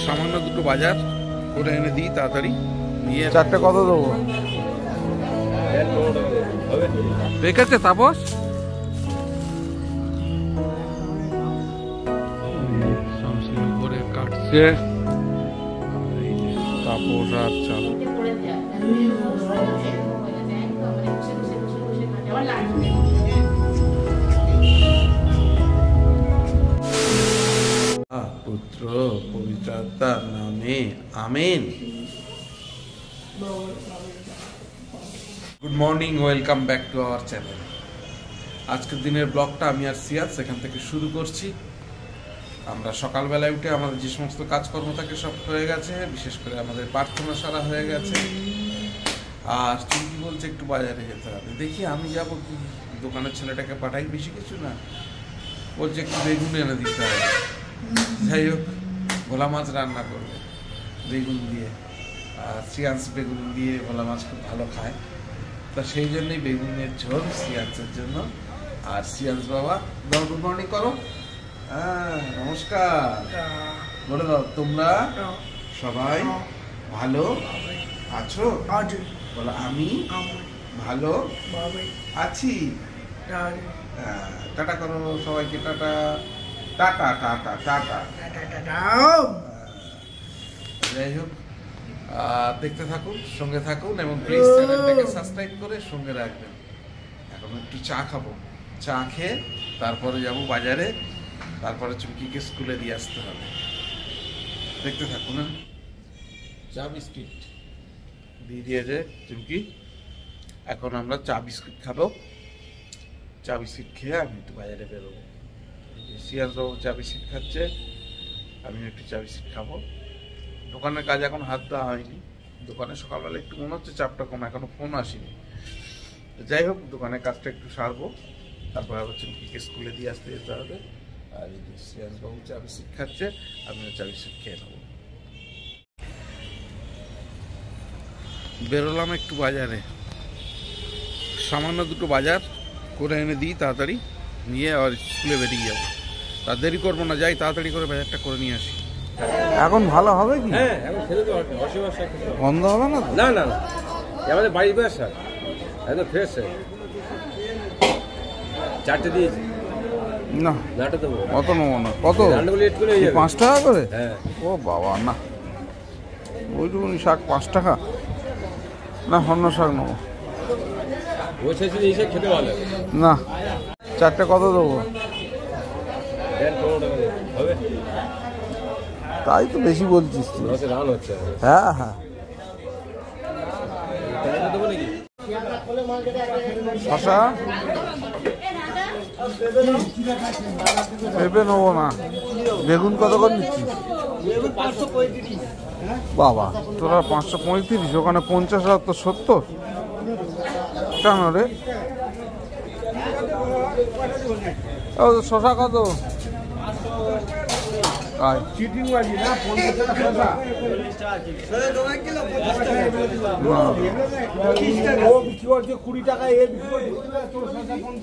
সামান্য দুটো বাজার করে এনে দিই তাড়াতাড়ি নিয়ে। চারটে কত দেবো? রেখেছে তাপস? করে কাটছে তাপস আর চাল। পুত্র পবিত্রতার নামে amen. Good morning, welcome back to our channel. আজকের দিনের ব্লগটা আমি আর সিয়াজ সেখান থেকে শুরু করছি। আমরা সকালবেলায় উঠে আমাদের যে সমস্ত কাজকর্ম থাকে সব হয়ে গেছে, বিশেষ করে আমাদের প্রার্থনা সারা হয়ে গেছে। আর চুমকি বলছে একটু বাজারে যেতে হবে, দেখি আমি যাবো কি, দোকানের ছেলেটাকে পাঠাই, বেশি কিছু না, বলছে একটু বেগুন এনে দিতে হবে। যাই হোক, ভোলা মাছ রান্না করবে বেগুন দিয়ে, আর সিয়ান্স বেগুন দিয়ে ভোলা মাছ খুব ভালো খায়, তা সেই জন্যই বেগুনের ঝোল সিয়ান্সের জন্য। আর সিয়ান্স বাবা দাও, গুড মর্নিং করো। হ্যাঁ, নমস্কার বলে দাও। তোমরা সবাই ভালো আছো? বলো আমি ভালো আছি। টাটা করো সবাইকে, টাটা টাটা টাটা টাটা। যাই হোক, দেখতে থাকুন, সঙ্গে থাকুন এবং প্লিজ চ্যানেলটাকে সাবস্ক্রাইব করে সঙ্গে রাখবেন। এখন একটু চা খাবো, চা খেয়ে তারপরে যাব বাজারে, তারপরে চুমকিকে স্কুলে দিয়ে আসতে হবে। দেখতে থাকুন। চা বিস্কিট দিয়ে দিয়েছে চুমকি, এখন আমরা চা বিস্কিট খাবো। চা বিস্কিট খেয়ে আমি একটু বাজারে বেরোবো। সিয়াজবাবু চা বিস্কিট খাচ্ছে, আমি একটু চা বিস্কিট খাবো। দোকানের কাজ এখন হাত দেওয়া হয়নি, দোকানে সকালবেলা একটু মনে হচ্ছে চাপটা কম, এখনো ফোন আসেনি। যাই হোক, দোকানের কাজটা একটু সারবো, তারপরে আবার চুমকিকে স্কুলে দিয়ে আসতে যেতে হবে। আর এই যে সিয়াজবাবু চা বিস্কিট খাচ্ছে, আমিও চা বিস্কিট খেয়ে নেবো। বেরোলাম একটু বাজারে, সামান্য দুটো বাজার করে এনে দিই তাড়াতাড়ি নিয়ে, আর স্কুলে বেরিয়ে যাবো। তার দেরি করবো না, যাই তাড়াতাড়ি করে বাজারটা করে নিয়ে আসি। এখন ভালো হবে কি? হ্যাঁ, এখন খেলে তো বন্ধ হবে না? না না না, আমাদের বাড়ির ব্যবসা একদম ফ্রেশ। চারটে দিয়েছি না, নাটা দেবো। কত নেবো না? কত? 5 টাকা করে? হ্যাঁ। ও বাবা, না ওইটুকুনি শাক 5 টাকা না, অন্য শাক নেবো। ওই শেষে এই শাক খেতে ভালো না। চারটে কত দেবো? 15 টাকা হবে। তাই তো বেশি বলছিস তুই। রান হচ্ছে। হ্যাঁ হ্যাঁ, দেবো নাকি? শশা পেঁপে নেবো না। বেগুন কত করে নিচ্ছিস? বাবা, তোরা 535, ওখানে 50 আর তো 70 কেন রে? শশা কত? চিটিং বাজি না, 50 টাকা শশা। ও বিক্রি করছে 20 টাকা, এ বিক্রি করছে 50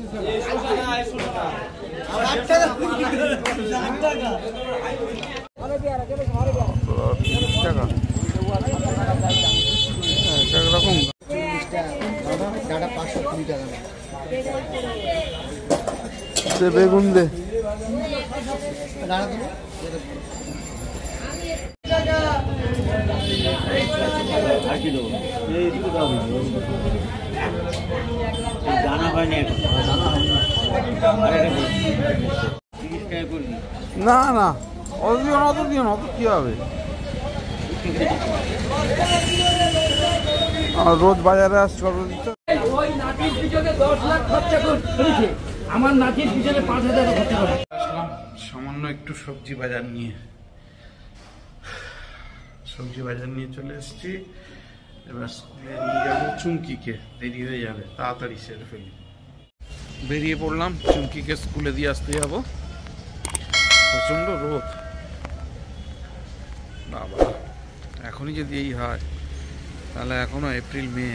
টাকা। বেগুন দে। না না, অত দিও না, অত কি হবে? রোজ বাজারে আসছে, আমার নাতির পিছনে 5,000 খরচা করে। সামান্য একটু সবজি বাজার নিয়ে চলে এসেছি। এবার স্কুলে নিয়ে যাবো চুমকিকে, দেরি হয়ে যাবে, তাড়াতাড়ি সেরে ফেলি। বেরিয়ে পড়লাম, চুমকিকে স্কুলে দিয়ে আসতে যাবো। প্রচণ্ড রোদ বাবা, এখনই যদি এই হয় তাহলে এখনো এপ্রিল মে,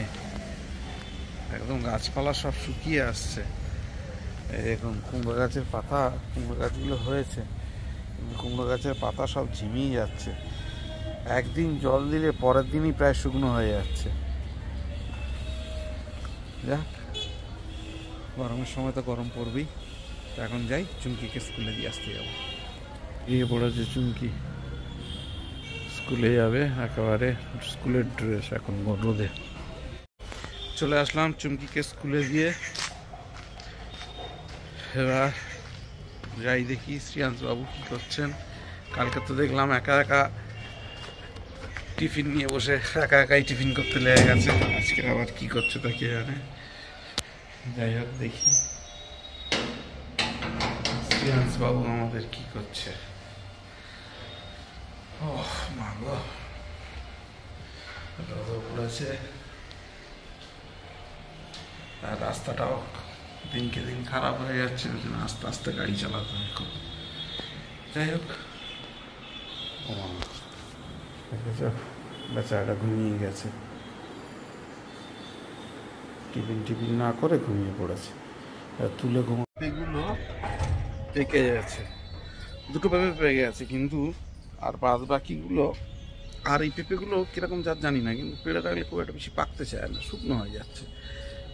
একদম গাছপালা সব শুকিয়ে আসছে। এই দেখুন কুমড়ো গাছের পাতা, কুমড়ো গাছগুলো হয়েছে, কুমড়ো গাছের পাতা সব ঝিমিয়ে যাচ্ছে। একদিন জল দিলে পরের দিনই প্রায় শুকনো হয়ে যাচ্ছে। যাক, গরমের সময় তো গরম পড়বেই। তো এখন যাই, চুমকিকে স্কুলে দিয়ে আসতে যাবো। গিয়ে পড়েছে চুমকি, স্কুলে যাবে একেবারে স্কুলের ড্রেস এখন রোদে। চলে আসলাম চুমকিকে স্কুলে দিয়ে। এবার যাই দেখি শ্রিয়াংশ বাবু কি করছেন। কালকে তো দেখলাম একা একা টিফিন নিয়ে বসে একা একাই টিফিন করতে লেগে গেছে। আজকে আবার কি করছে তা কে জানে। যাই হোক দেখি শ্রিয়াংশ বাবু আমাদের কি করছে। ওহ মা গো, রোদ পড়েছে আর রাস্তাটাও দিনকে দিন খারাপ হয়ে যাচ্ছে, আস্তে আস্তে গাড়ি চালাতে হয় খুব। যাই হোক, বেচারাটা ঘুমিয়ে গেছে, টিফিন না করে ঘুমিয়ে পড়েছে। তুলে পেঁপেগুলো পেকে যাচ্ছে, দুটো পেঁপে পেকে গেছে, কিন্তু আর বাদ বাকিগুলো, আর এই পেঁপেগুলো কীরকম জাত জানি না, কিন্তু পেড়ে রাখলে খুব একটা বেশি পাকতে চায় না, শুকনো হয়ে যাচ্ছে।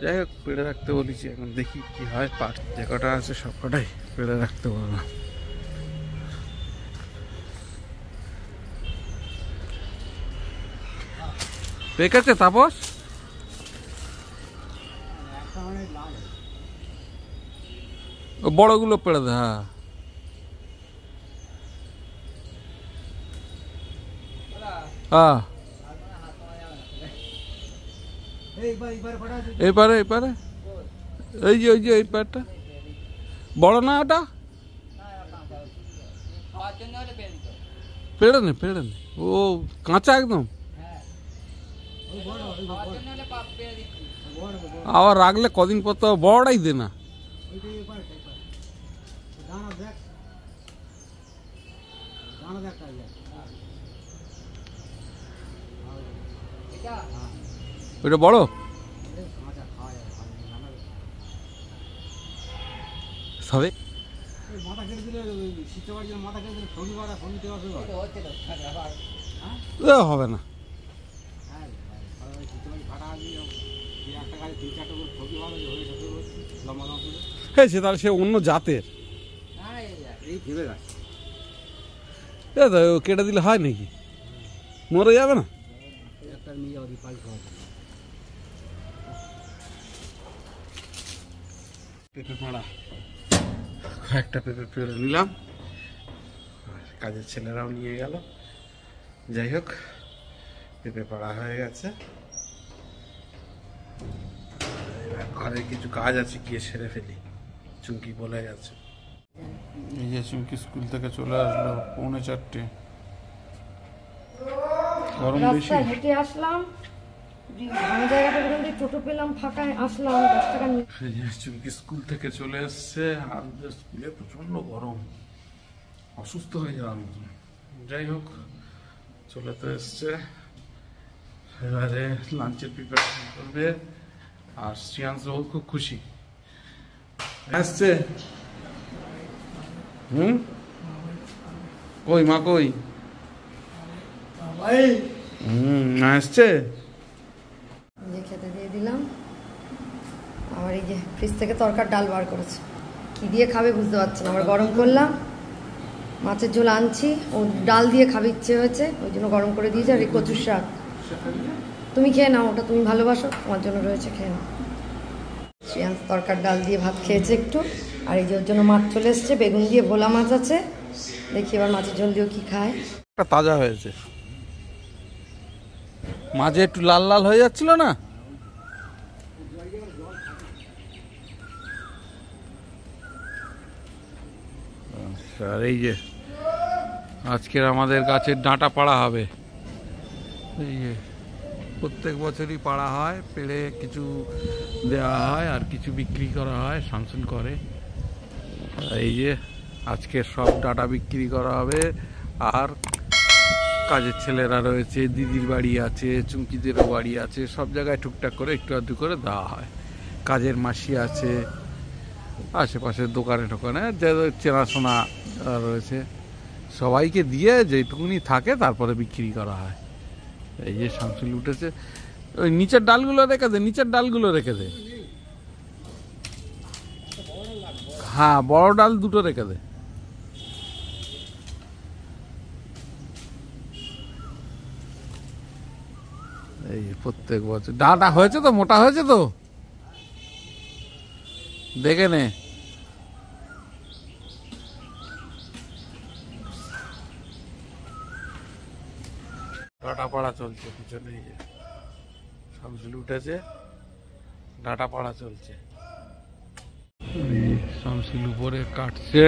যাই হোক, পেড়ে রাখতে বলেছি, এখন দেখি কি হয়। পাট যে কটা আছে সব কটাই পেড়ে রাখতে বললাম। পেকেছে তাপস? বড়গুলো পেড়ে দে। হ্যাঁ, হ্যাঁ, এইপারে এইপারে এই যে এই পারটা বড় না, ওটা পেড়ে নে ও কাঁচা একদম। আবার রাখলে কদিন পর তো বড়টাই দে না। ওইটা বড় সবে হবে না। হ্যাঁ, সে তাহলে সে অন্য জাতের কেটে দিলে হয় নাকি? মরে যাবে না? পেঁপে পাড়া কয়েকটা পেঁপে পেড়ে নিলাম, কাজের ছেলেরাও নিয়ে গেল। যাই হোক, পেঁপে পাড়া হয়ে গেছে। ঘরে কিছু কাজ আছে, গিয়ে সেরে ফেলি। চুমকি বলে গেছে। এই যে চুমকি স্কুল থেকে চলে আসলো 4:45। গরম বেশি, হেঁটে আসলাম, ভাঙা জায়গাটা টোটো পেলাম ফাঁকা, আসলাম 10 টাকা নিয়ে। চুমকি স্কুল থেকে চলে এসছে, আর স্কুলে প্রচন্ড গরম, অসুস্থ হয়ে যাওয়ার মতন। যাই হোক, চলে তো এসছে, এবারে লাঞ্চের প্রিপারেশন করবে। আর শ্রিয়াংশ খুব খুশি আসছে। কই মা কই? আসছে, যে খেতে দিয়ে দিলাম। আবার এই যে ফ্রিজ থেকে তরকার ডাল বার করেছে, কি দিয়ে খাবে বুঝতে পারছি না। আবার গরম করলাম, মাছের ঝোল আনছি, ও ডাল দিয়ে খাবে ইচ্ছে হয়েছে, ওই জন্য গরম করে দিয়েছে। আর এই কচুর শাক তুমি খেয়ে নাও, ওটা তুমি ভালোবাসো, তোমার জন্য রয়েছে, খেয়ে নাও। শ্রেয়াংশ তরকার ডাল দিয়ে ভাত খেয়েছে একটু। আর এই যে ওর জন্য মাছ চলে এসছে, বেগুন দিয়ে ভোলা মাছ আছে, দেখি এবার মাছের ঝোল দিয়েও কি খায়। তাজা হয়েছে, মাঝে একটু লাল লাল হয়ে যাচ্ছিল না? আর এই যে আজকের আমাদের গাছের ডাঁটা পাড়া হবে। এই যে প্রত্যেক বছরই পাড়া হয়, পেড়ে কিছু দেওয়া হয় আর কিছু বিক্রি করা হয়, সানসুন করে। এই যে আজকের সব ডাঁটা বিক্রি করা হবে। আর কাজের ছেলেরা রয়েছে, দিদির বাড়ি আছে, চুমকিদেরও বাড়ি আছে, সব জায়গায় টুকটাক করে একটু আধটু করে দেওয়া হয়। কাজের মাসি আছে, আশেপাশের দোকানে টোকানে যাদের চেনাশোনা রয়েছে সবাইকে দিয়ে যেটুকুনি থাকে তারপরে বিক্রি করা হয়। এই যে শামসুল উঠেছে, ওই নিচের ডালগুলো রেখে দে, নিচের ডালগুলো রেখে দে। হ্যাঁ, বড় ডাল দুটো রেখে দে। এই প্রত্যেক বছর ডাটা হয়েছে তো, মোটা হয়েছে তো, দেখে নে। ডাটা পাড়া চলছে পিছনে, এই যে শামসুল উঠেছে, ডাটা পাড়া চলছে। শামসুল উপরে কাটছে,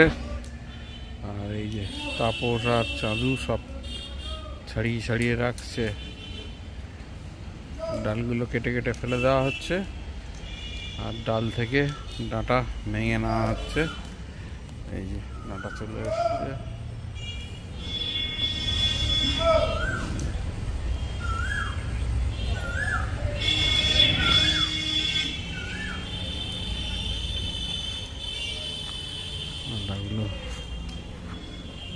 আর এই যে তাপস আর চাঁদু সব ছাড়িয়ে ছাড়িয়ে রাখছে। ডালগুলো কেটে কেটে ফেলে দেওয়া হচ্ছে, আর ডাল থেকে ডাঁটা ভেঙে নেওয়া হচ্ছে। এই যে ডাঁটা চলে এসছে। ডালগুলো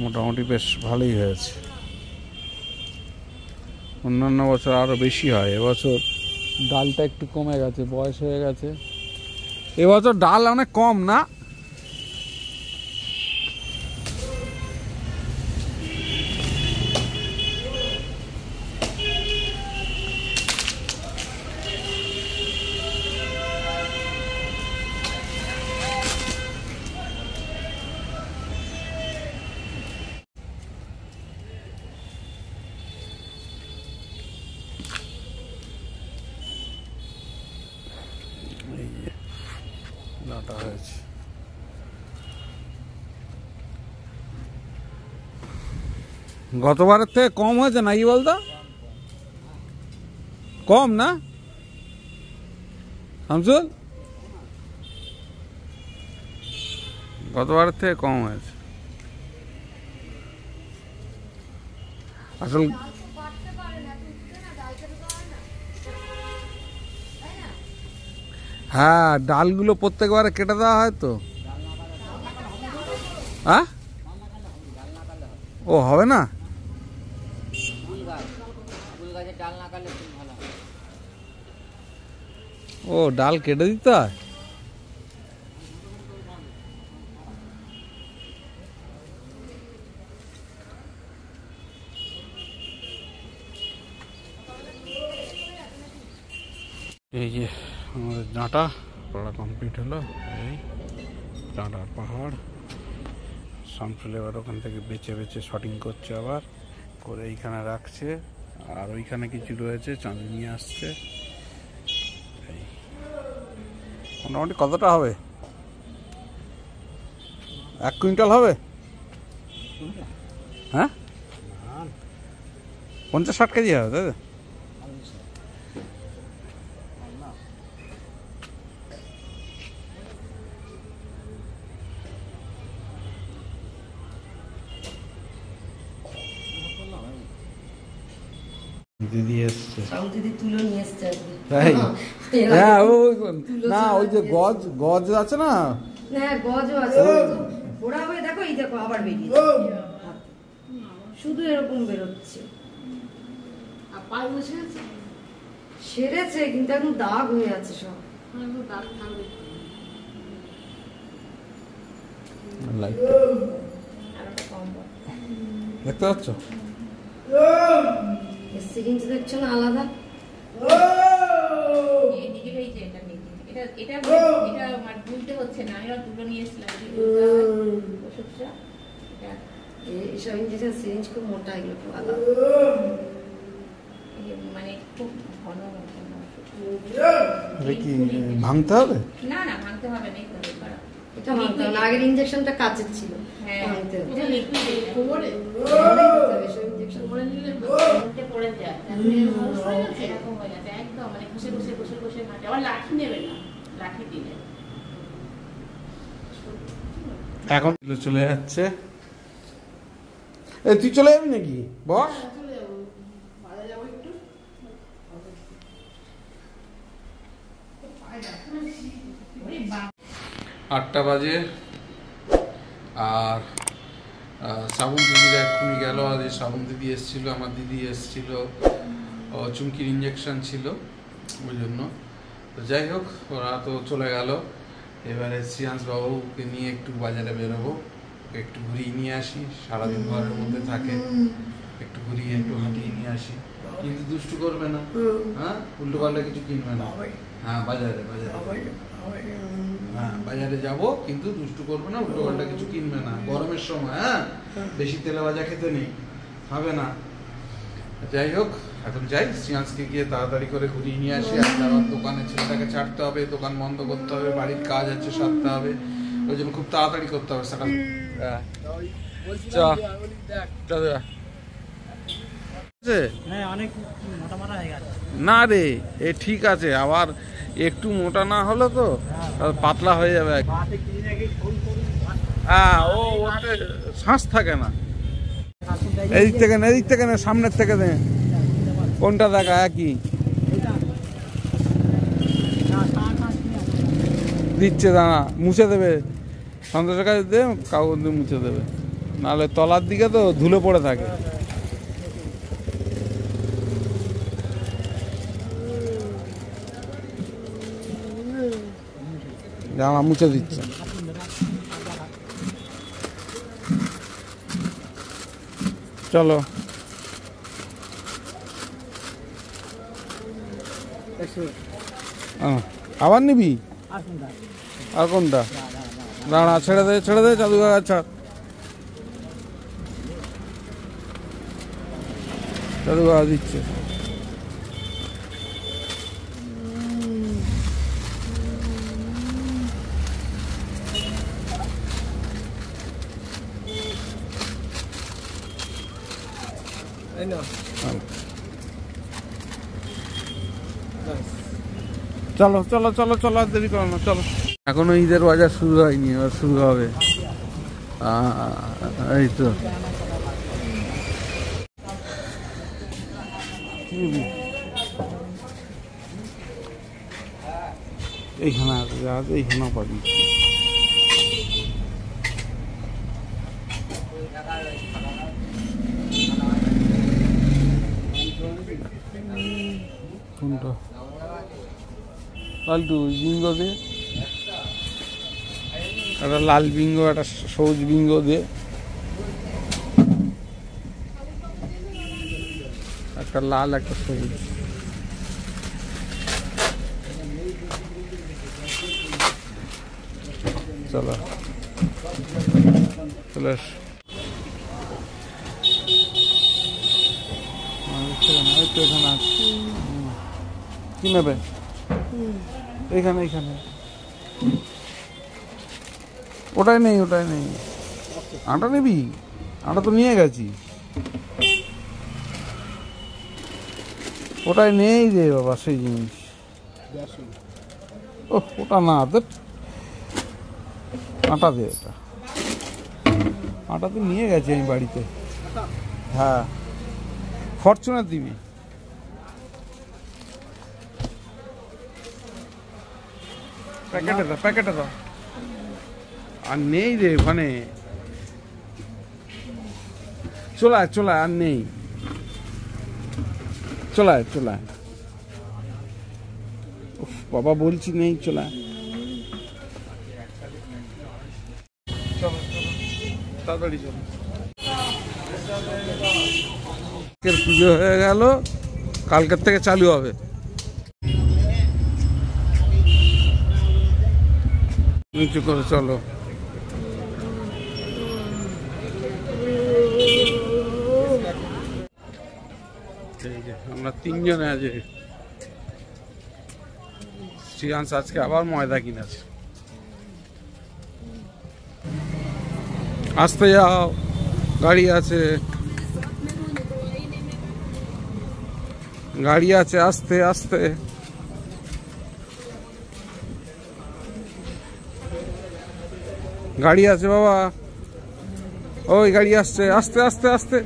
মোটামুটি বেশ ভালোই হয়েছে। অন্যান্য বছর আরো বেশি হয়, এবছর ডালটা একটু কমে গেছে, বয়স হয়ে গেছে। এবছর ডাল অনেক কম না? ডাটা হয়েছে। গতবারের থেকে কম হয়েছে নাকি বলতো? কম না শামসুল? গতবারের থেকে কম হয়েছে আসল। হ্যাঁ, ডালগুলো প্রত্যেকবারে কেটে দেওয়া হয় তো। হ্যাঁ, ও হবে না? ও ডাল কেটে দিতে হয়। এই যে আমাদের ডাঁটা পড়া কমপ্লিট হলো। এই ডাঁটার পাহাড় শামসুল এবার ওখান থেকে বেছে বেছে শটিং করছে, আবার করে এইখানে রাখছে। আর ওইখানে কিছু রয়েছে, চাঁদি নিয়ে আসছে। এই মোটামুটি কতটা হবে? 1 কুইন্টাল হবে? হ্যাঁ, 50-60 কেজি হবে, তাই তো? দিদি এসছে, দিদি তুলো নিয়ে এসছে। তাই? হ্যাঁ, না ওই যে গজ আছে না? হ্যাঁ, গজও আছে। ওরা হয়ে দেখো, এই দেখো আবার বেরিয়েছে, শুধু এরকম বেরোচ্ছে। সেরেছে কিন্তু এখন দাগ হয়ে আছে সব। দেখতে পাচ্ছ? সিরিঞ্জ দেখছো না আলাদা? এইসব ইঞ্জেকশন সিরিঞ্জ খুব মোটা, এগুলো খুব আলাদা, মানে খুব ঘন। কি ভাঙতে হবে? না না, ভাঙতে হবে না। এটা ভাঙতে হবে না, আগের ইঞ্জেকশনটা কাচের ছিল। হ্যাঁ, ভাঙতে হবে। এটা লিকুইড কোমরে এসব ইঞ্জেকশন পড়ে নিলে পড়ে যায়, এরকম হয়ে যাচ্ছে একদম, মানে ঘষে ঘষে ঘষে ঘষে ঘাটে। আবার লাঠি নেবে না, লাঠি দিলে এখন চলে যাচ্ছে। এই তুই চলে যাবি নাকি? বস, 8টা বাজে, আর শ্রাবণ দিদিরা এক্ষুনি গেল, আজ শ্রাবণ দিদি এসেছিল, আমার দিদি এসেছিল, চুমকির ইঞ্জেকশন ছিল ওই জন্য। তো যাই হোক, ওরা তো চলে গেল। এবারে শ্রিয়াংশ বাবুকে নিয়ে একটু বাজারে বেরোবো, ওকে একটু ঘুরিয়ে নিয়ে আসি, সারাদিন ঘরের মধ্যে থাকে, একটু ঘুরিয়ে একটু হাঁটিয়ে নিয়ে আসি। কিন্তু দুষ্টু করবে না, হ্যাঁ, উল্টো পাল্টা কিছু কিনবে না। হ্যাঁ, বাজারে হ্যাঁ বাজারে যাবো, কিন্তু দুষ্টু করবে না, উল্টো পাল্টা কিছু কিনবে না গরমের সময়। হ্যাঁ, বেশি তেলে ভাজা খেতে নেই, খাবে না। যাই হোক, এখন যাই, শ্রিয়াংশকে গিয়ে তাড়াতাড়ি করে ঘুরিয়ে নিয়ে আসি। আজকে আবার দোকানে ছেলেটাকে ছাড়তে হবে, দোকান বন্ধ করতে হবে, বাড়ির কাজ আছে সারতে হবে, ওই জন্য খুব তাড়াতাড়ি করতে হবে সকাল। না রে, এ ঠিক আছে, আবার একটু মোটা না হলো তো পাতলা হয়ে যাবে। হ্যাঁ, ওতে শ্বাস থাকে না। এদিক থেকে না, সামনের থেকে দে, কোনটা দেখা একই দিচ্ছে, দাঁড়া মুছে দেবে, সন্তোষের কাছে দে, কাগজ দিয়ে মুছে দেবে, নাহলে তলার দিকে তো ধুলে পড়ে থাকে। জামা মুছে দিচ্ছে। চলো, আবার নিবি? আর কোনটা? দাঁড়া, ছেড়ে দে চাদু কাকা, ছাড়, চাদু কাকা দিচ্ছে। চলো চলো চলো চলো, আর দেরি করো না, চলো। এখনো ঈদের বাজার শুরু হয়নি, এবার শুরু হবে। এই তো এইখানে আছে, এইখানে পাবি। কোনটা? লালটু বিঙ্গো দে, একটা লাল বিঙ্গো, একটা সবুজ বিঙ্গো দে, একটা লাল একটা সবুজ। চলো চলে আস। এখানে আছে, কি নেবে? এইখানে ওটাই নেই, আটা নিবি? আটা তো নিয়ে গেছি, ওটাই নেই রে বাবা, সেই জিনিস। ওটা না, আটা দে, এটা আটা তো নিয়ে গেছি আমি বাড়িতে। হ্যাঁ, ফরচুনার দিবি? প্যাকেটে দাও। আর নেই রে ওখানে, চলায় আর নেই, চলায়। বাবা বলছি নেই, চলায়। চলো তাড়াতাড়ি চলো। পুজো হয়ে গেল, কালকের থেকে চালু হবে। নিচু করে চলো। আমরা তিনজনে আছি। শ্রিয়াংশ আজকে আবার ময়দা কিনেছে। আসতে যাও, গাড়ি আছে, আস্তে আস্তে। গাড়ি আছে বাবা, ওই গাড়ি আসছে, আস্তে আস্তে আস্তে।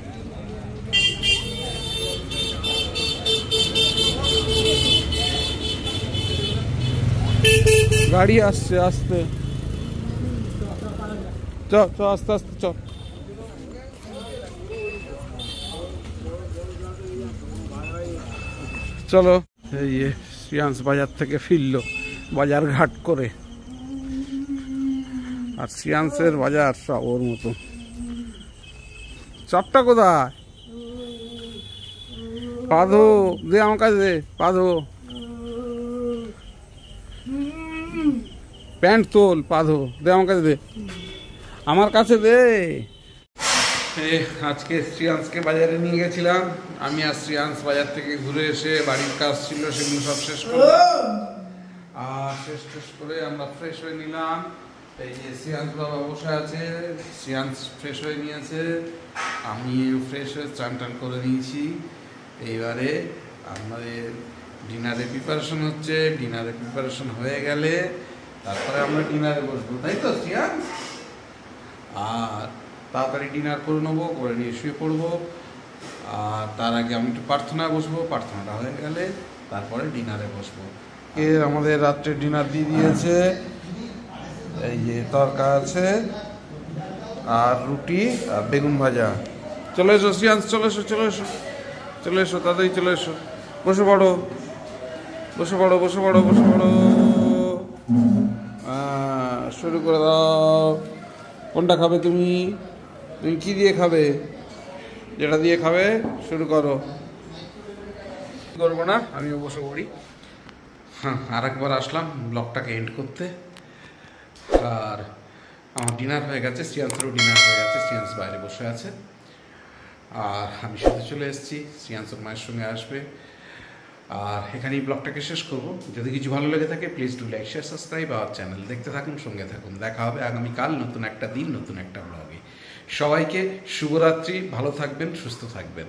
গাড়ি আসছে, আস্তে চ, আস্তে আস্তে চ। চলো। এই যে শ্রিয়াংশ বাজার থেকে ফিরলো বাজার ঘাট করে, আর শ্রিয়াংশের বাজার সব ওর মতো। চাপটা কোথায়? পাধো দে আমার কাছে, দে পাধো, প্যান্ট তোল, পাধো দে আমার কাছে, দে আমার কাছে দে। আজকে শ্রিয়াংশকে বাজারে নিয়ে গেছিলাম আমি, আর শ্রিয়াংশ বাজার থেকে ঘুরে এসে বাড়ির কাজ ছিল সেগুলো সব শেষ করলাম, আর শেষ করে আমরা ফ্রেশ হয়ে নিলাম। এই যে শ্রিয়াংশ বাবা বসে আছে, শ্রিয়াংশ ফ্রেশ হয়ে নিয়েছে, আমি ফ্রেশ হয়ে চান টান করে নিয়েছি। এইবারে আমাদের ডিনারে প্রিপারেশন হচ্ছে, ডিনারে প্রিপারেশন হয়ে গেলে তারপরে আমরা ডিনারে বসবো, তাই তো শ্রিয়াংশ? আর তাড়াতাড়ি ডিনার করে নেবো, করে নিয়ে শুয়ে পড়বো। আর তার আগে আমি একটু প্রার্থনায় বসবো, প্রার্থনাটা হয়ে গেলে তারপরে ডিনারে বসবো। আমাদের রাত্রে ডিনার দিয়ে দিয়েছে, এই যে তরকা আছে আর রুটি আর বেগুন ভাজা। চলে এসো শ্রিয়াংশ, চলে এসো, চলে এসো, চলে এসো, তাড়াতাড়ি চলে এসো, বসে পড়ো, বসে পড়ো, বসে পড়ো, বসে পড়ো। শুরু করে দাও। কোনটা খাবে তুমি? তুমি কি দিয়ে খাবে? যেটা দিয়ে খাবে শুরু করো। করবো না, আমিও বসে পড়ি। হ্যাঁ, আর একবার আসলাম ব্লগটাকে এন্ড করতে। আর আমার ডিনার হয়ে গেছে, শ্রিয়াংশেরও ডিনার হয়ে গেছে, শ্রিয়াংশ বাইরে বসে আছে, আর আমি সাথে চলে এসেছি, শ্রিয়াংশের মায়ের সঙ্গে আসবে। আর এখানেই ব্লগটাকে শেষ করব। যদি কিছু ভালো লেগে থাকে please do like, share, subscribe আমার চ্যানেল। দেখতে থাকুন, সঙ্গে থাকুন। দেখা হবে আগামীকাল নতুন একটা দিন, নতুন একটা ব্লগে। সবাইকে শুভরাত্রি, ভালো থাকবেন, সুস্থ থাকবেন।